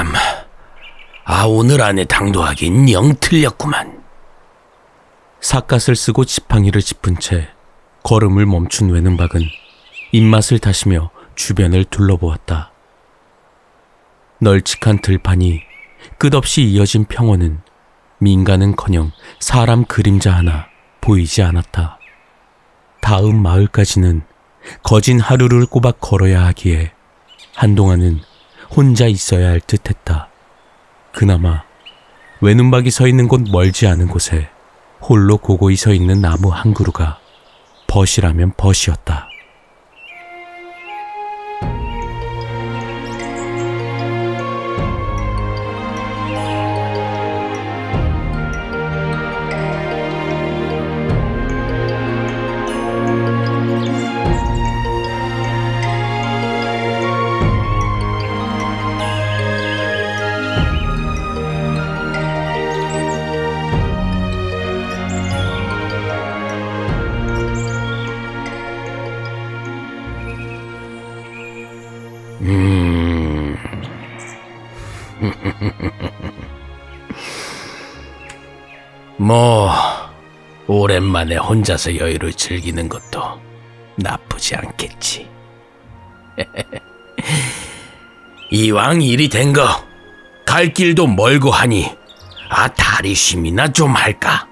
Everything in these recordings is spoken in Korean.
참, 오늘 안에 당도하긴 영 틀렸구만. 삿갓을 쓰고 지팡이를 짚은 채 걸음을 멈춘 외눈박은 입맛을 다시며 주변을 둘러보았다. 널찍한 들판이 끝없이 이어진 평원은 민가는커녕 사람 그림자 하나 보이지 않았다. 다음 마을까지는 거진 하루를 꼬박 걸어야 하기에 한동안은 혼자 있어야 할 듯했다. 그나마 외눈박이 서 있는 곳 멀지 않은 곳에 홀로 고고히 서 있는 나무 한 그루가 벗이라면 벗이었다. 뭐 오랜만에 혼자서 여유를 즐기는 것도 나쁘지 않겠지. 이왕 일이 된 거 갈 길도 멀고 하니 다리 쉼이나 좀 할까?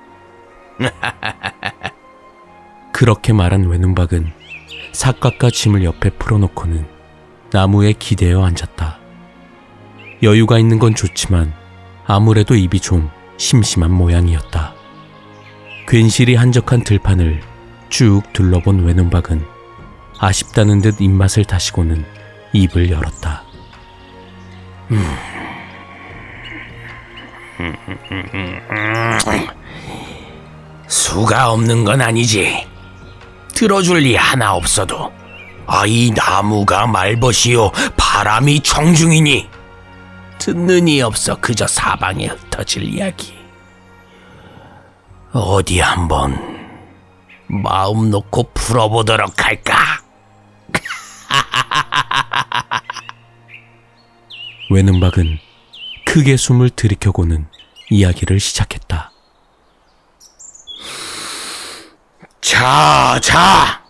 그렇게 말한 외눈박은 삿갓과 짐을 옆에 풀어놓고는 나무에 기대어 앉았다. 여유가 있는 건 좋지만 아무래도 입이 좀 심심한 모양이었다. 괜시리 한적한 들판을 쭉 둘러본 외눈박은 아쉽다는 듯 입맛을 다시고는 입을 열었다. 수가 없는 건 아니지. 들어줄 리 하나 없어도 이 나무가 말벗이요 바람이 청중이니 듣는 이 없어 그저 사방에 흩어질 이야기. 어디 한번 마음 놓고 풀어보도록 할까? 외눈박은 크게 숨을 들이켜고는 이야기를 시작했다. 자,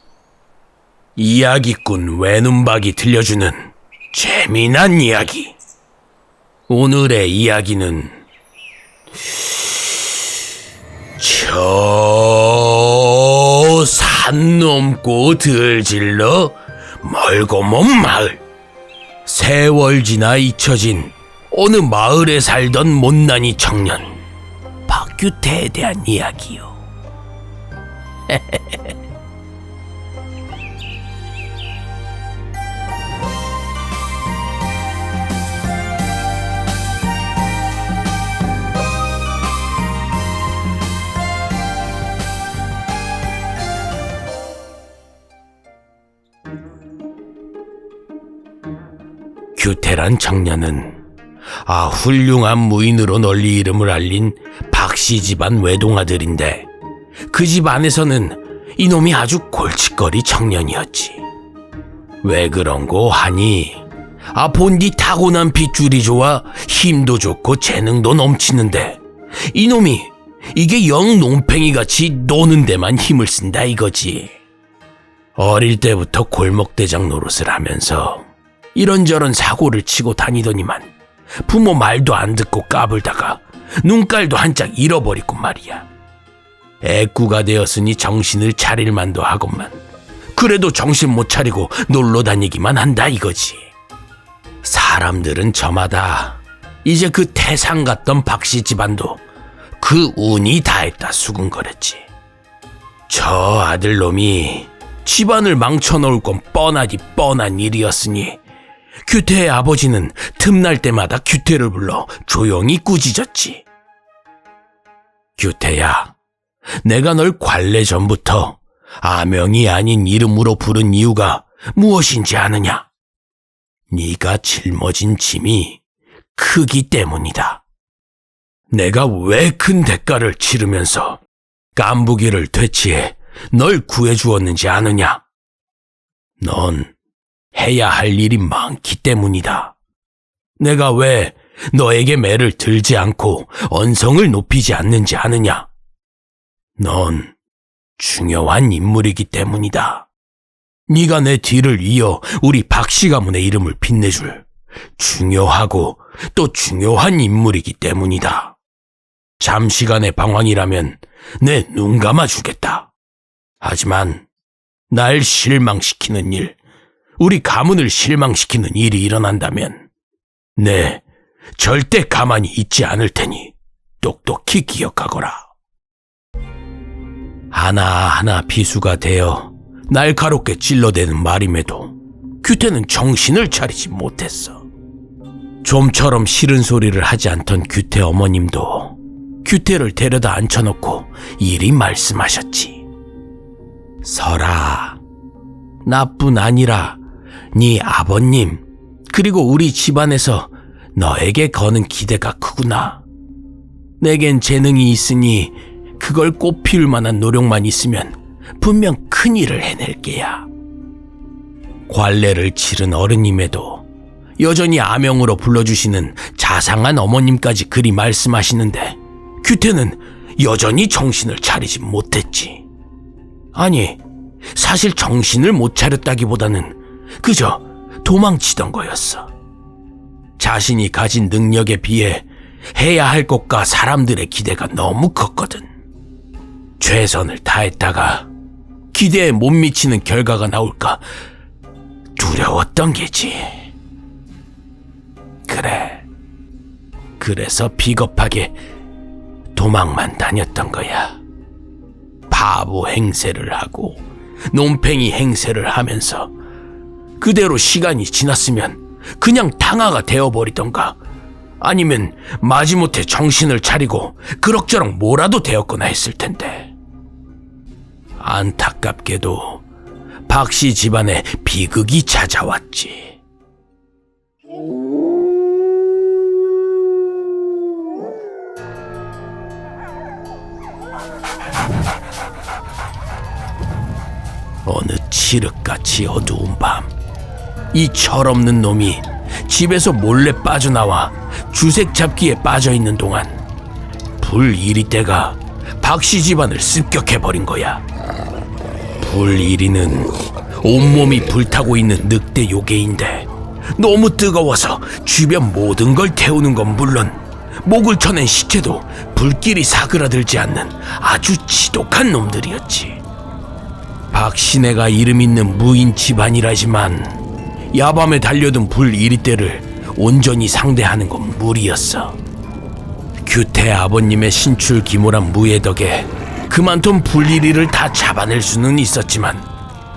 이야기꾼 외눈박이 들려주는 재미난 이야기. 오늘의 이야기는 저 산 넘고 들질러 멀고 먼 마을, 세월 지나 잊혀진 어느 마을에 살던 못난이 청년 박규태에 대한 이야기요. 규태란 청년은 훌륭한 무인으로 널리 이름을 알린 박씨 집안 외동아들인데 그 집 안에서는 이놈이 아주 골칫거리 청년이었지. 왜 그런고 하니 본디 타고난 핏줄이 좋아 힘도 좋고 재능도 넘치는데 이놈이 이게 영 논팽이같이 노는 데만 힘을 쓴다 이거지. 어릴 때부터 골목대장 노릇을 하면서 이런저런 사고를 치고 다니더니만 부모 말도 안 듣고 까불다가 눈깔도 한짝 잃어버리고 말이야. 애꾸가 되었으니 정신을 차릴 만도 하건만 그래도 정신 못 차리고 놀러 다니기만 한다 이거지. 사람들은 저마다 이제 그 태상 같던 박씨 집안도 그 운이 다했다 수군거렸지. 저 아들놈이 집안을 망쳐놓을 건 뻔하디 뻔한 일이었으니 규태의 아버지는 틈날 때마다 규태를 불러 조용히 꾸짖었지. 규태야, 내가 널 관례 전부터 아명이 아닌 이름으로 부른 이유가 무엇인지 아느냐? 네가 짊어진 짐이 크기 때문이다. 내가 왜 큰 대가를 치르면서 깐부기를 되치해 널 구해주었는지 아느냐? 넌 해야 할 일이 많기 때문이다. 내가 왜 너에게 매를 들지 않고 언성을 높이지 않는지 아느냐? 넌 중요한 인물이기 때문이다. 네가 내 뒤를 이어 우리 박씨 가문의 이름을 빛내줄 중요하고 또 중요한 인물이기 때문이다. 잠시간의 방황이라면 내 눈 감아주겠다. 하지만 날 실망시키는 일, 우리 가문을 실망시키는 일이 일어난다면 내 절대 가만히 있지 않을 테니 똑똑히 기억하거라. 하나하나 비수가 되어 날카롭게 찔러대는 말임에도 규태는 정신을 차리지 못했어. 좀처럼 싫은 소리를 하지 않던 규태 어머님도 규태를 데려다 앉혀놓고 이리 말씀하셨지. 설아, 나뿐 아니라 네 아버님 그리고 우리 집안에서 너에게 거는 기대가 크구나. 내겐 재능이 있으니 그걸 꽃 피울 만한 노력만 있으면 분명 큰 일을 해낼 게야. 관례를 치른 어른임에도 여전히 아명으로 불러주시는 자상한 어머님까지 그리 말씀하시는데 규태는 여전히 정신을 차리지 못했지. 아니, 사실 정신을 못 차렸다기보다는 그저 도망치던 거였어. 자신이 가진 능력에 비해 해야 할 것과 사람들의 기대가 너무 컸거든. 최선을 다했다가 기대에 못 미치는 결과가 나올까 두려웠던 게지. 그래, 그래서 비겁하게 도망만 다녔던 거야. 바보 행세를 하고 논팽이 행세를 하면서 그대로 시간이 지났으면 그냥 당화가 되어버리던가 아니면 마지못해 정신을 차리고 그럭저럭 뭐라도 되었거나 했을 텐데. 안타깝게도 박씨 집안에 비극이 찾아왔지. 어느 칠흑같이 어두운 밤, 이 철없는 놈이 집에서 몰래 빠져나와 주색 잡기에 빠져있는 동안 불이리떼가 박씨 집안을 습격해버린 거야. 불이리는 온몸이 불타고 있는 늑대 요괴인데 너무 뜨거워서 주변 모든 걸 태우는 건 물론 목을 쳐낸 시체도 불길이 사그라들지 않는 아주 지독한 놈들이었지. 박씨네가 이름 있는 무인 집안이라지만 야밤에 달려든 불이리떼를 온전히 상대하는 건 무리였어. 규태 아버님의 신출기모란 무예 덕에 그만둔 불이리를 다 잡아낼 수는 있었지만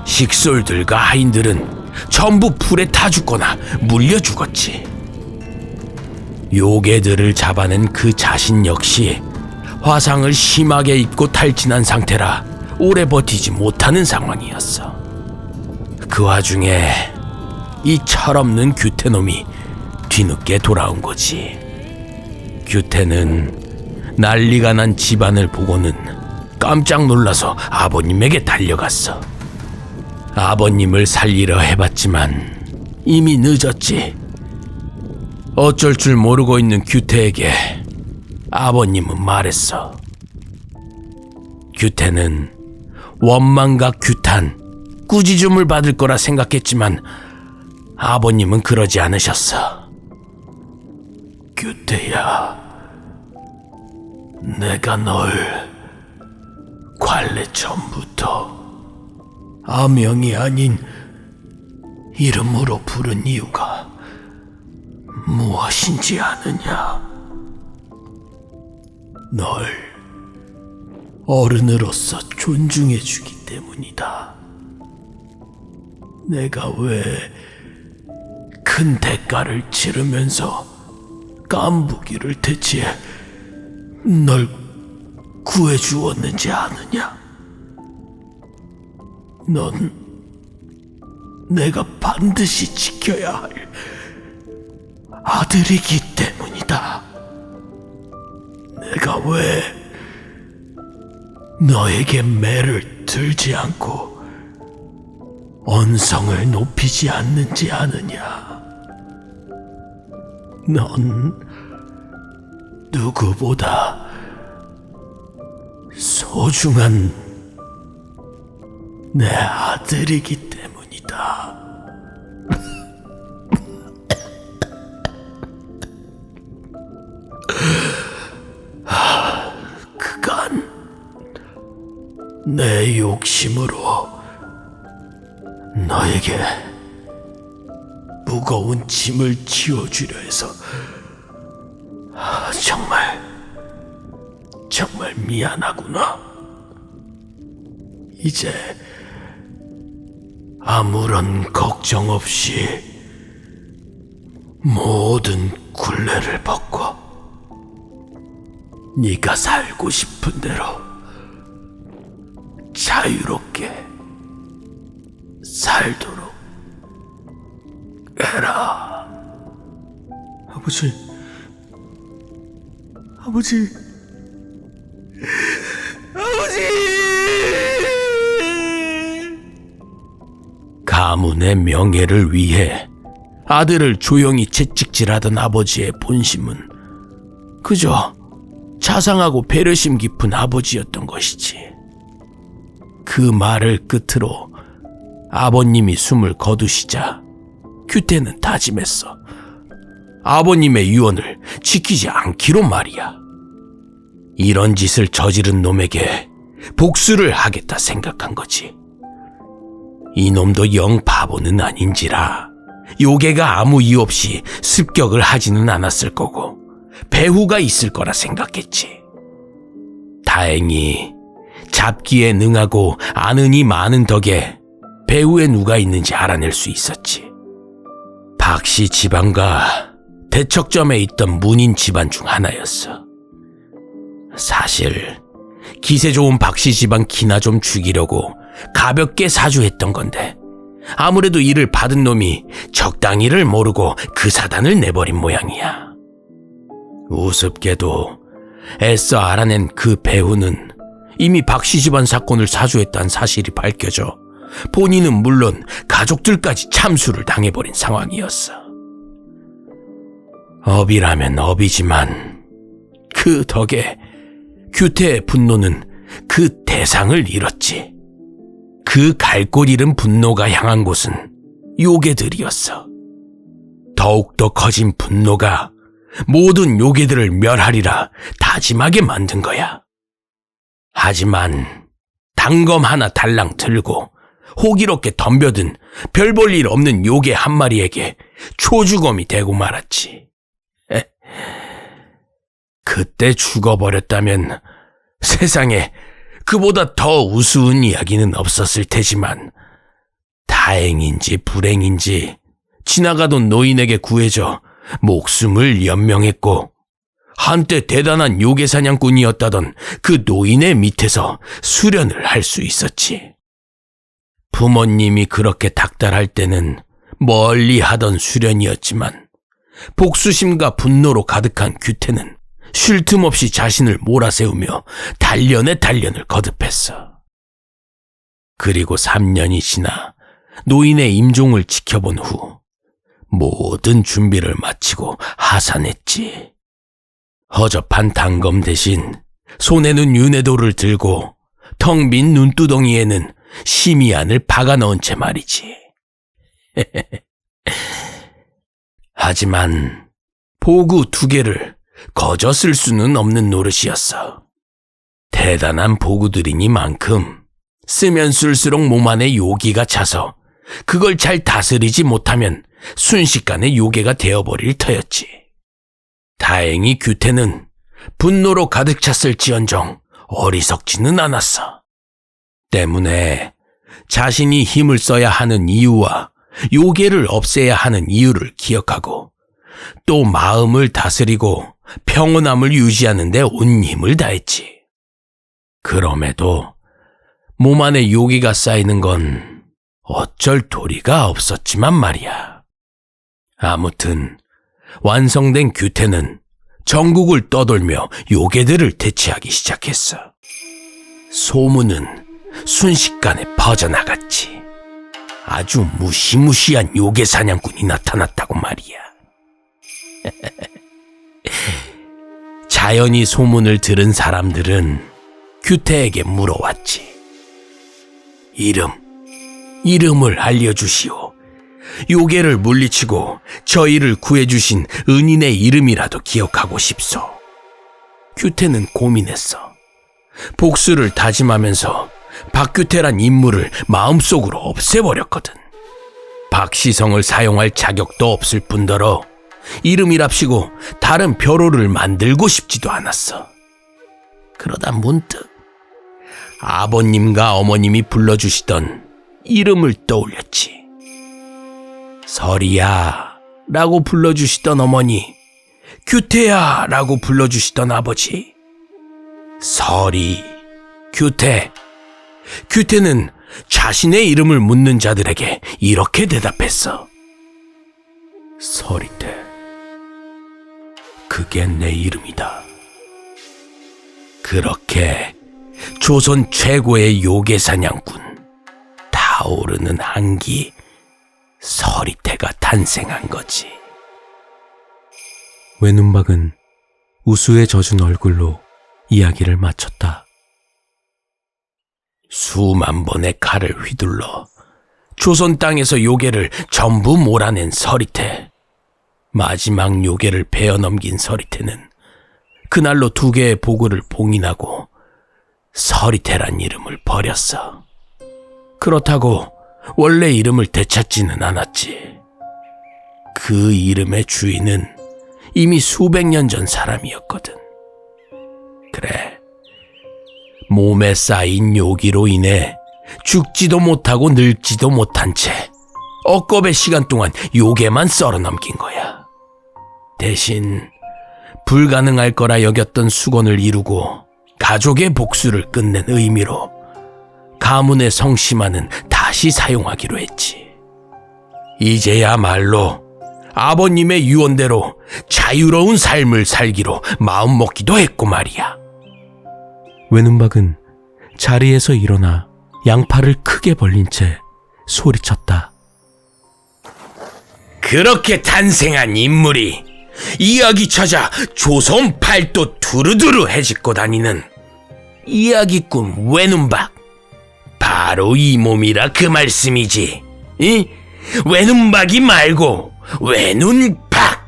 식솔들과 하인들은 전부 불에 타 죽거나 물려 죽었지. 요괴들을 잡아낸 그 자신 역시 화상을 심하게 입고 탈진한 상태라 오래 버티지 못하는 상황이었어. 그 와중에 이 철없는 규태놈이 뒤늦게 돌아온 거지. 규태는 난리가 난 집안을 보고는 깜짝 놀라서 아버님에게 달려갔어. 아버님을 살리려 해봤지만 이미 늦었지. 어쩔 줄 모르고 있는 규태에게 아버님은 말했어. 규태는 원망과 규탄, 꾸지줌을 받을 거라 생각했지만 아버님은 그러지 않으셨어. 규태야, 내가 널 관례 전부터 아명이 아닌 이름으로 부른 이유가 무엇인지 아느냐? 널 어른으로서 존중해주기 때문이다. 내가 왜 큰 대가를 치르면서 깐부기를 대치해 널 구해주었는지 아느냐? 넌 내가 반드시 지켜야 할 아들이기 때문이다. 내가 왜 너에게 매를 들지 않고 언성을 높이지 않는지 아느냐? 넌 누구보다 소중한 내 아들이기 때문이다. 그간 내 욕심으로 너에게 무거운 짐을 지어주려 해서 정말 미안하구나. 이제 아무런 걱정 없이 모든 굴레를 벗고 네가 살고 싶은 대로 자유롭게 살도록 해라. 아버지, 가문의 명예를 위해 아들을 조용히 채찍질하던 아버지의 본심은 그저 자상하고 배려심 깊은 아버지였던 것이지. 그 말을 끝으로 아버님이 숨을 거두시자 규태는 다짐했어. 아버님의 유언을 지키지 않기로 말이야. 이런 짓을 저지른 놈에게 복수를 하겠다 생각한 거지. 이놈도 영 바보는 아닌지라 요괴가 아무 이유 없이 습격을 하지는 않았을 거고 배후가 있을 거라 생각했지. 다행히 잡기에 능하고 아는이 많은 덕에 배후에 누가 있는지 알아낼 수 있었지. 박씨 집안과 대척점에 있던 문인 집안 중 하나였어. 사실 기세 좋은 박씨 집안 기나 좀 죽이려고 가볍게 사주했던 건데 아무래도 이를 받은 놈이 적당히를 모르고 그 사단을 내버린 모양이야. 우습게도 애써 알아낸 그 배후는 이미 박씨 집안 사건을 사주했다는 사실이 밝혀져 본인은 물론 가족들까지 참수를 당해버린 상황이었어. 업이라면 업이지만 그 덕에 규태의 분노는 그 대상을 잃었지. 그 갈골 잃은 분노가 향한 곳은 요괴들이었어. 더욱더 커진 분노가 모든 요괴들을 멸하리라 다짐하게 만든 거야. 하지만 단검 하나 달랑 들고 호기롭게 덤벼든 별 볼 일 없는 요괴 한 마리에게 초주검이 되고 말았지. 그때 죽어버렸다면 세상에 그보다 더 우스운 이야기는 없었을 테지만 다행인지 불행인지 지나가던 노인에게 구해져 목숨을 연명했고 한때 대단한 요괴 사냥꾼이었다던 그 노인의 밑에서 수련을 할 수 있었지. 부모님이 그렇게 닥달할 때는 멀리 하던 수련이었지만 복수심과 분노로 가득한 규태는 쉴 틈 없이 자신을 몰아세우며 단련에 단련을 거듭했어. 그리고 3년이 지나 노인의 임종을 지켜본 후 모든 준비를 마치고 하산했지. 허접한 단검 대신 손에는 윤회도를 들고 텅 빈 눈두덩이에는 심이안을 박아 넣은 채 말이지. 하지만 보구 2개를 거저 쓸 수는 없는 노릇이었어. 대단한 보구들이니만큼 쓰면 쓸수록 몸 안에 요기가 차서 그걸 잘 다스리지 못하면 순식간에 요괴가 되어버릴 터였지. 다행히 규태는 분노로 가득 찼을지언정 어리석지는 않았어. 때문에 자신이 힘을 써야 하는 이유와 요괴를 없애야 하는 이유를 기억하고 또 마음을 다스리고 평온함을 유지하는 데 온 힘을 다했지. 그럼에도 몸 안에 요기가 쌓이는 건 어쩔 도리가 없었지만 말이야. 아무튼 완성된 규태는 전국을 떠돌며 요괴들을 대체하기 시작했어. 소문은 순식간에 퍼져나갔지. 아주 무시무시한 요괴 사냥꾼이 나타났다고 말이야. 자연히 소문을 들은 사람들은 규태에게 물어왔지. 이름을 알려주시오. 요괴를 물리치고 저희를 구해주신 은인의 이름이라도 기억하고 싶소. 규태는 고민했어. 복수를 다짐하면서 박규태란 인물을 마음속으로 없애버렸거든. 박시성을 사용할 자격도 없을 뿐더러 이름이랍시고 다른 벼로를 만들고 싶지도 않았어. 그러다 문득 아버님과 어머님이 불러주시던 이름을 떠올렸지. 설이야 라고 불러주시던 어머니, 규태야 라고 불러주시던 아버지. 설이, 규태. 규태는 자신의 이름을 묻는 자들에게 이렇게 대답했어. 설이태, 그게 내 이름이다. 그렇게 조선 최고의 요괴 사냥꾼, 타오르는 한기 설이태가 탄생한 거지. 외눈박은 우수에 젖은 얼굴로 이야기를 마쳤다. 수만 번의 칼을 휘둘러 조선 땅에서 요괴를 전부 몰아낸 설이태. 마지막 요괴를 베어넘긴 설이태는 그날로 2개의 보고를 봉인하고 설이태란 이름을 버렸어. 그렇다고 원래 이름을 되찾지는 않았지. 그 이름의 주인은 이미 수백 년 전 사람이었거든. 그래, 몸에 쌓인 요기로 인해 죽지도 못하고 늙지도 못한 채 억겁의 시간 동안 요괴만 썰어 넘긴 거야. 대신 불가능할 거라 여겼던 수건을 이루고 가족의 복수를 끝낸 의미로 가문의 성씨만은 다시 사용하기로 했지. 이제야말로 아버님의 유언대로 자유로운 삶을 살기로 마음먹기도 했고 말이야. 외눈박은 자리에서 일어나 양팔을 크게 벌린 채 소리쳤다. 그렇게 탄생한 인물이 이야기 찾아 조선 팔도 두루두루 헤집고 다니는 이야기꾼 외눈박. 바로 이 몸이라 그 말씀이지. 이? 외눈박이 말고 외눈박.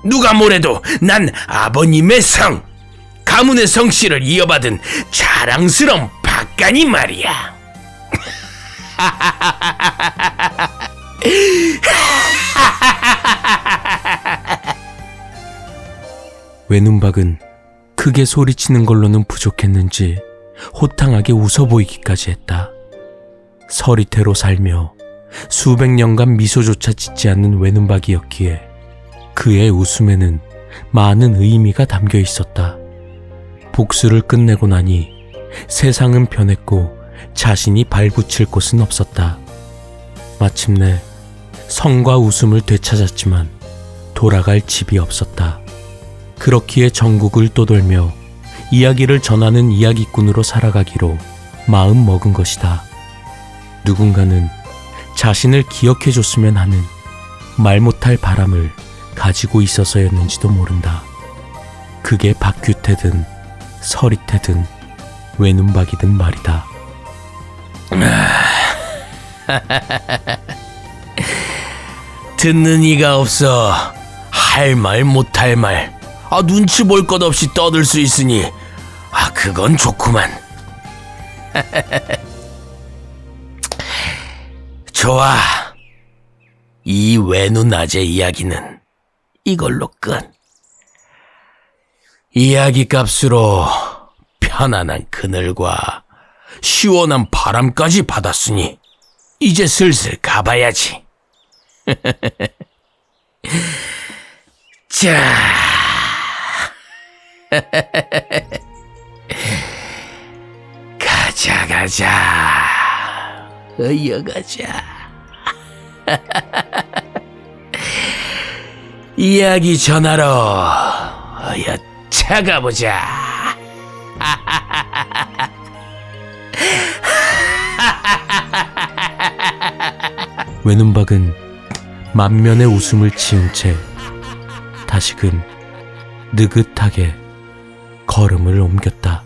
누가 뭐래도 난 아버님의 성, 가문의 성씨를 이어받은 자랑스러운 박간이 말이야. 외눈박은 크게 소리치는 걸로는 부족했는지 호탕하게 웃어 보이기까지 했다. 설이태로 살며 수백 년간 미소조차 짓지 않는 외눈박이었기에 그의 웃음에는 많은 의미가 담겨 있었다. 복수를 끝내고 나니 세상은 변했고 자신이 발붙일 곳은 없었다. 마침내 성과 웃음을 되찾았지만 돌아갈 집이 없었다. 그렇기에 전국을 떠돌며 이야기를 전하는 이야기꾼으로 살아가기로 마음 먹은 것이다. 누군가는 자신을 기억해줬으면 하는 말 못할 바람을 가지고 있어서였는지도 모른다. 그게 박규태든 설이태든 외눈박이든 말이다. 듣는 이가 없어 할 말 못할 말, 눈치 볼 것 없이 떠들 수 있으니 그건 좋구만. 좋아, 이 외눈아재 이야기는 이걸로 끝. 이야기 값으로 편안한 그늘과 시원한 바람까지 받았으니 이제 슬슬 가봐야지. 자, 가자. 어여가자. 이야기 전하러 차가보자. 외눈박은 만면의 웃음을 지은 채 다시금 느긋하게 걸음을 옮겼다.